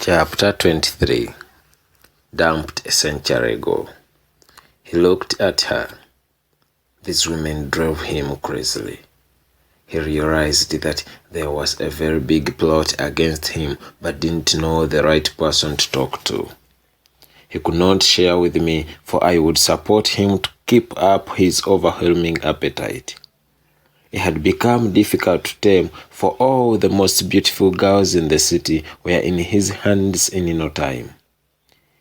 Chapter 23. Dumped a century ago. He looked at her. These women drove him crazily. He realized that there was a very big plot against him, but didn't know the right person to talk to. He could not share with me, for I would support him to keep up his overwhelming appetite. It had become difficult to tame, for all the most beautiful girls in the city were in his hands in no time.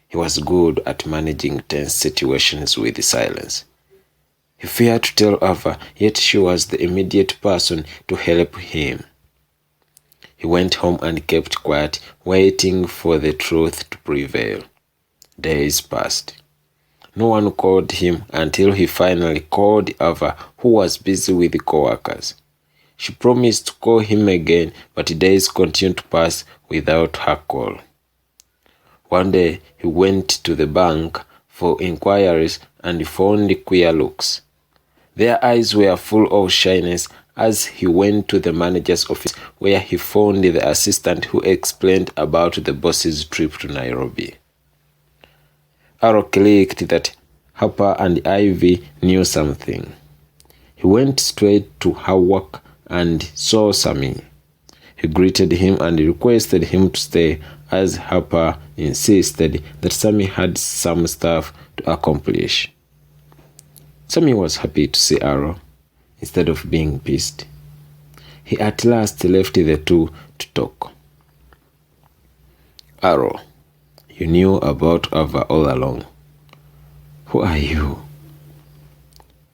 He was good at managing tense situations with silence. He feared to tell Ava, yet she was the immediate person to help him. He went home and kept quiet, waiting for the truth to prevail. Days passed. No one called him until he finally called Ava, who was busy with co-workers. She promised to call him again, but days continued to pass without her call. One day, he went to the bank for inquiries and found queer looks. Their eyes were full of shyness as he went to the manager's office, where he found the assistant who explained about the boss's trip to Nairobi. Arrow clicked that Harper and Ivy knew something. He went straight to her work and saw Sammy. He greeted him and requested him to stay, as Harper insisted that Sammy had some stuff to accomplish. Sammy was happy to see Arrow, instead of being pissed. He at last left the two to talk. Arrow, you knew about Ava all along. Who are you?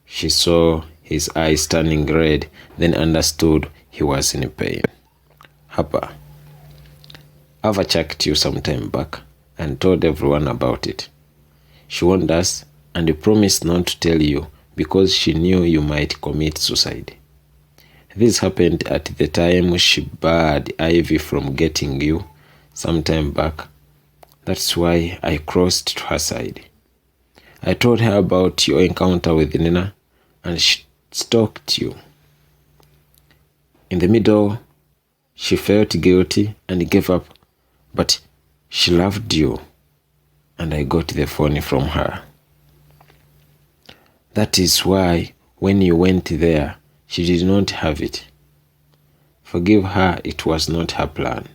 She saw his eyes turning red, then understood he was in pain. Harper, Ava checked you some time back and told everyone about it. She warned us and promised not to tell you because she knew you might commit suicide. This happened at the time she barred Ivy from getting you some time back. That's why I crossed to her side. I told her about your encounter with Nina, and she stalked you. In the middle, she felt guilty and gave up, but she loved you, and I got the phone from her. That is why, when you went there, she did not have it. Forgive her, it was not her plan.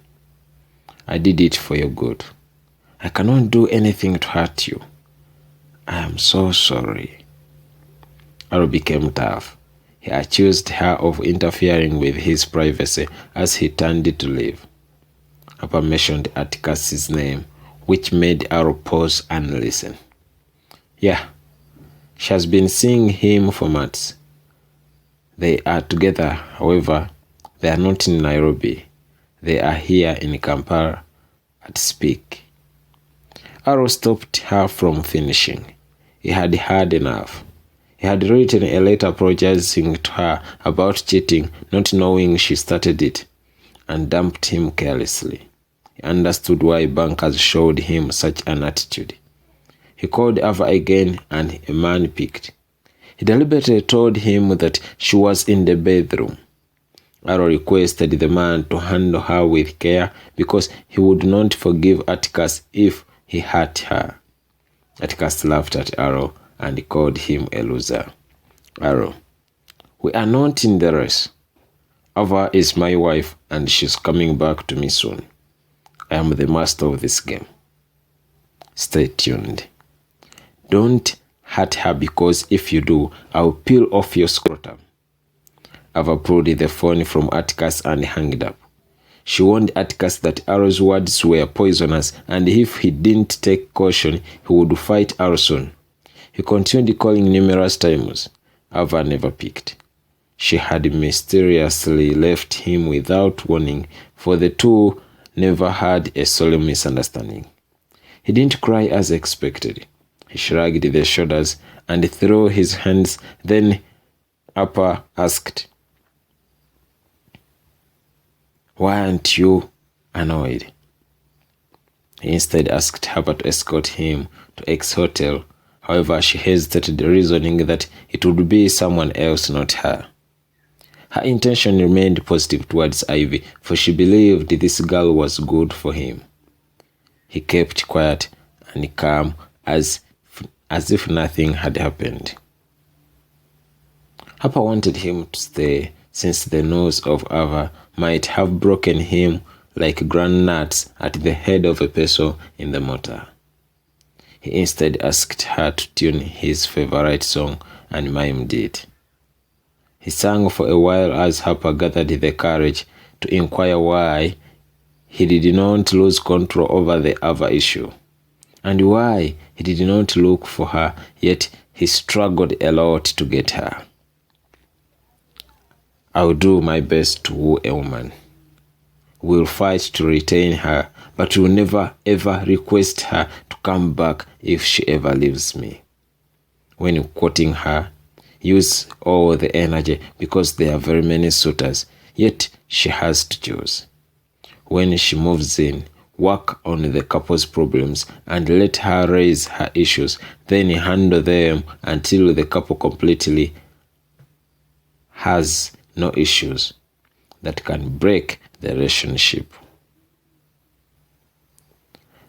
I did it for your good. I cannot do anything to hurt you. I am so sorry. Arrow became tough. He accused her of interfering with his privacy as he turned to leave. Harper mentioned Atticus's name, which made Arrow pause and listen. Yeah, she has been seeing him for months. They are together, however, they are not in Nairobi. They are here in Kampala at Speak. Arrow stopped her from finishing. He had had enough. He had written a letter apologizing to her about cheating, not knowing she started it, and dumped him carelessly. He understood why bankers showed him such an attitude. He called Ava again, and a man picked. He deliberately told him that she was in the bedroom. Arrow requested the man to handle her with care because he would not forgive Atticus if he hurt her. Atticus laughed at Arrow and called him a loser. Arrow, we are not in the race. Ava is my wife and she's coming back to me soon. I am the master of this game. Stay tuned. Don't hurt her because if you do, I'll peel off your scrotum. Ava pulled the phone from Atticus and hung it up. She warned Atticus that Arrow's words were poisonous, and if he didn't take caution, he would fight Arrow soon. He continued calling numerous times. Ava never picked. She had mysteriously left him without warning, for the two never had a solemn misunderstanding. He didn't cry as expected. He shrugged the shoulders and threw his hands. Then Harper asked, why aren't you annoyed? He instead asked Harper to escort him to X Hotel. However, she hesitated, reasoning that it would be someone else, not her. Her intention remained positive towards Ivy, for she believed this girl was good for him. he kept quiet and calm as if nothing had happened. Harper wanted him to stay, since the news of Ava might have broken him like groundnuts at the head of a peso in the motor. He instead asked her to tune his favorite song, and mimed it. He sang for a while as Harper gathered the courage to inquire why he did not lose control over the Ava issue, and why he did not look for her, yet he struggled a lot to get her. "I'll do my best to woo a woman. We'll fight to retain her, but we'll never ever request her to come back if she ever leaves me. When quoting her, use all the energy because there are very many suitors, yet she has to choose. When she moves in, work on the couple's problems and let her raise her issues, then handle them until the couple completely has no issues that can break the relationship.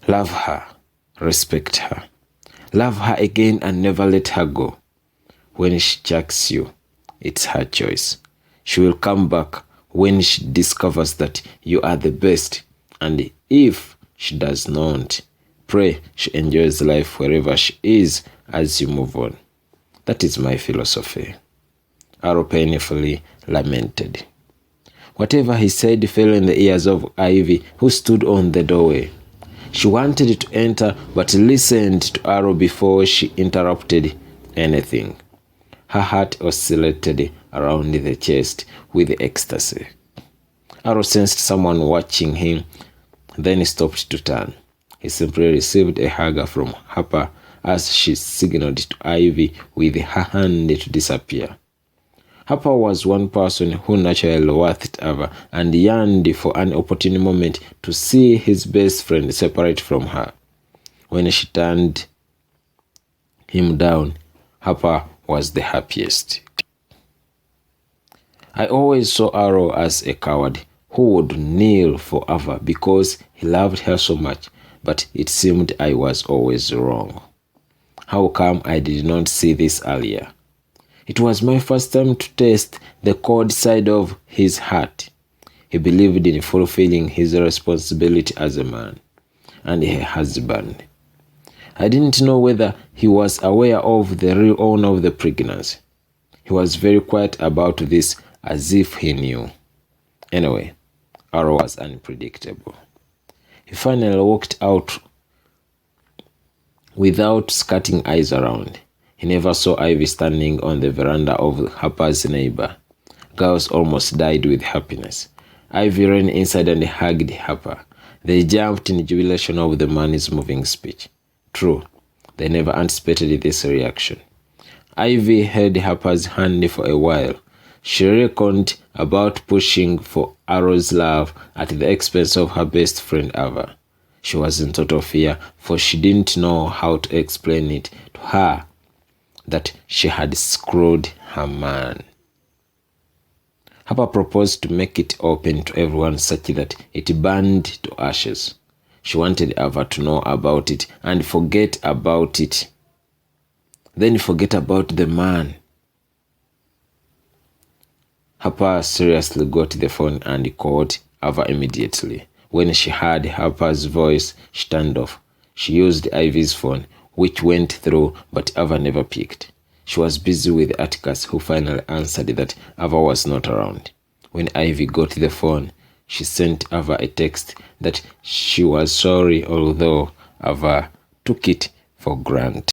Love her, respect her. Love her again and never let her go. When she chucks you, it's her choice. She will come back when she discovers that you are the best, and if she does not, pray she enjoys life wherever she is as you move on. That is my philosophy." Arrow painfully lamented. Whatever he said fell in the ears of Ivy, who stood on the doorway. She wanted to enter, but listened to Arrow before she interrupted anything. Her heart oscillated around the chest with ecstasy. Arrow sensed someone watching him, then stopped to turn. He simply received a hug from Harper as she signaled to Ivy with her hand to disappear. Harper was one person who naturally worthed Ava and yearned for an opportune moment to see his best friend separate from her. When she turned him down, Harper was the happiest. "I always saw Arrow as a coward who would kneel for Ava because he loved her so much, but it seemed I was always wrong. How come I did not see this earlier? It was my first time to taste the cold side of his heart. He believed in fulfilling his responsibility as a man and a husband. I didn't know whether he was aware of the real owner of the pregnancy. He was very quiet about this, as if he knew. Anyway, Arrow was unpredictable. He finally walked out without skirting eyes around. He never saw Ivy standing on the veranda of Harper's neighbor. Girls almost died with happiness. Ivy ran inside and hugged Harper. They jumped in jubilation over the man's moving speech. True, they never anticipated this reaction. Ivy held Harper's hand for a while. She reckoned about pushing for Arrow's love at the expense of her best friend Ava. She was in total fear, for she didn't know how to explain it to her that she had screwed her man. Harper proposed to make it open to everyone such that it burned to ashes. She wanted Ava to know about it and forget about it. Then forget about the man. Harper seriously got the phone and called Ava immediately. When she heard Harper's voice, she turned off. She used Ivy's phone, which went through, but Ava never picked. She was busy with Atticus, who finally answered that Ava was not around. When Ivy got the phone, she sent Ava a text that she was sorry, although Ava took it for granted.